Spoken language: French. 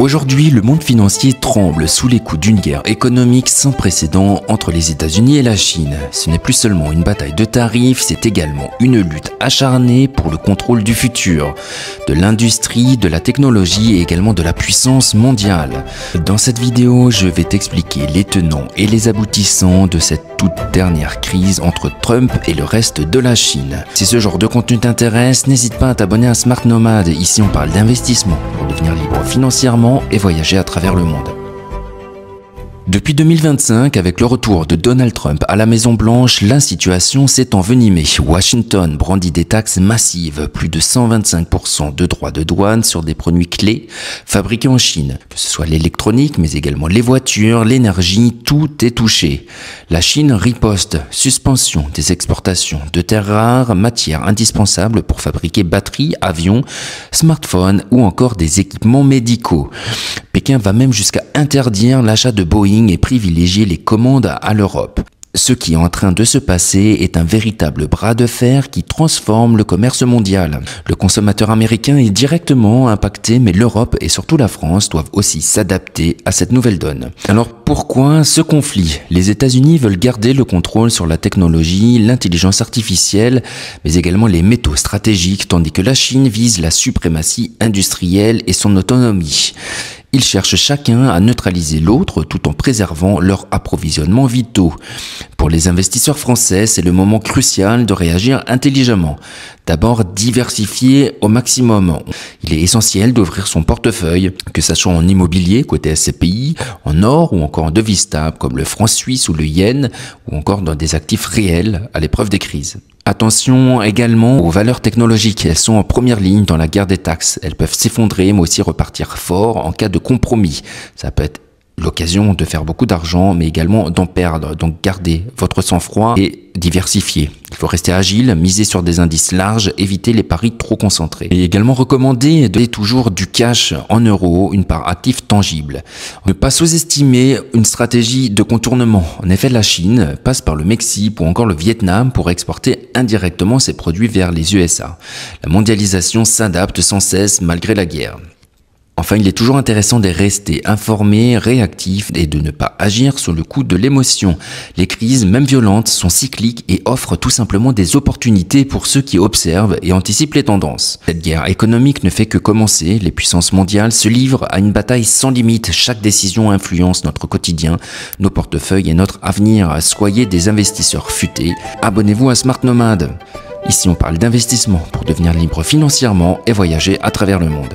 Aujourd'hui, le monde financier tremble sous les coups d'une guerre économique sans précédent entre les États-Unis et la Chine. Ce n'est plus seulement une bataille de tarifs, c'est également une lutte acharnée pour le contrôle du futur, de l'industrie, de la technologie et également de la puissance mondiale. Dans cette vidéo, je vais t'expliquer les tenants et les aboutissants de cette toute dernière crise entre Trump et le reste de la Chine. Si ce genre de contenu t'intéresse, n'hésite pas à t'abonner à Smart Nomad. Ici, on parle d'investissement pour devenir libre financièrement et voyager à travers le monde. Depuis 2025, avec le retour de Donald Trump à la Maison-Blanche, la situation s'est envenimée. Washington brandit des taxes massives, plus de 125% de droits de douane sur des produits clés fabriqués en Chine. Que ce soit l'électronique, mais également les voitures, l'énergie, tout est touché. La Chine riposte, suspension des exportations de terres rares, matières indispensables pour fabriquer batteries, avions, smartphones ou encore des équipements médicaux. Pékin va même jusqu'à interdire l'achat de Boeing et privilégier les commandes à l'Europe. Ce qui est en train de se passer est un véritable bras de fer qui transforme le commerce mondial. Le consommateur américain est directement impacté, mais l'Europe et surtout la France doivent aussi s'adapter à cette nouvelle donne. Alors pourquoi ce conflit? Les États-Unis veulent garder le contrôle sur la technologie, l'intelligence artificielle, mais également les métaux stratégiques, tandis que la Chine vise la suprématie industrielle et son autonomie. Ils cherchent chacun à neutraliser l'autre tout en préservant leurs approvisionnements vitaux. Pour les investisseurs français, c'est le moment crucial de réagir intelligemment. D'abord, diversifier au maximum. Il est essentiel d'ouvrir son portefeuille, que ce soit en immobilier côté SCPI, en or ou encore en devises stables comme le franc suisse ou le yen, ou encore dans des actifs réels à l'épreuve des crises. Attention également aux valeurs technologiques, elles sont en première ligne dans la guerre des taxes. Elles peuvent s'effondrer mais aussi repartir fort en cas de compromis. Ça peut être l'occasion de faire beaucoup d'argent mais également d'en perdre. Donc gardez votre sang-froid et diversifiez. Il faut rester agile, miser sur des indices larges, éviter les paris trop concentrés. Et également recommander de donner toujours du cash en euros, une part active tangible. Ne pas sous-estimer une stratégie de contournement. En effet, la Chine passe par le Mexique ou encore le Vietnam pour exporter indirectement ses produits vers les USA. La mondialisation s'adapte sans cesse malgré la guerre. Enfin, il est toujours intéressant de rester informé, réactif et de ne pas agir sous le coup de l'émotion. Les crises, même violentes, sont cycliques et offrent tout simplement des opportunités pour ceux qui observent et anticipent les tendances. Cette guerre économique ne fait que commencer. Les puissances mondiales se livrent à une bataille sans limite. Chaque décision influence notre quotidien, nos portefeuilles et notre avenir. Soyez des investisseurs futés. Abonnez-vous à Smart Nomad. Ici, on parle d'investissement pour devenir libre financièrement et voyager à travers le monde.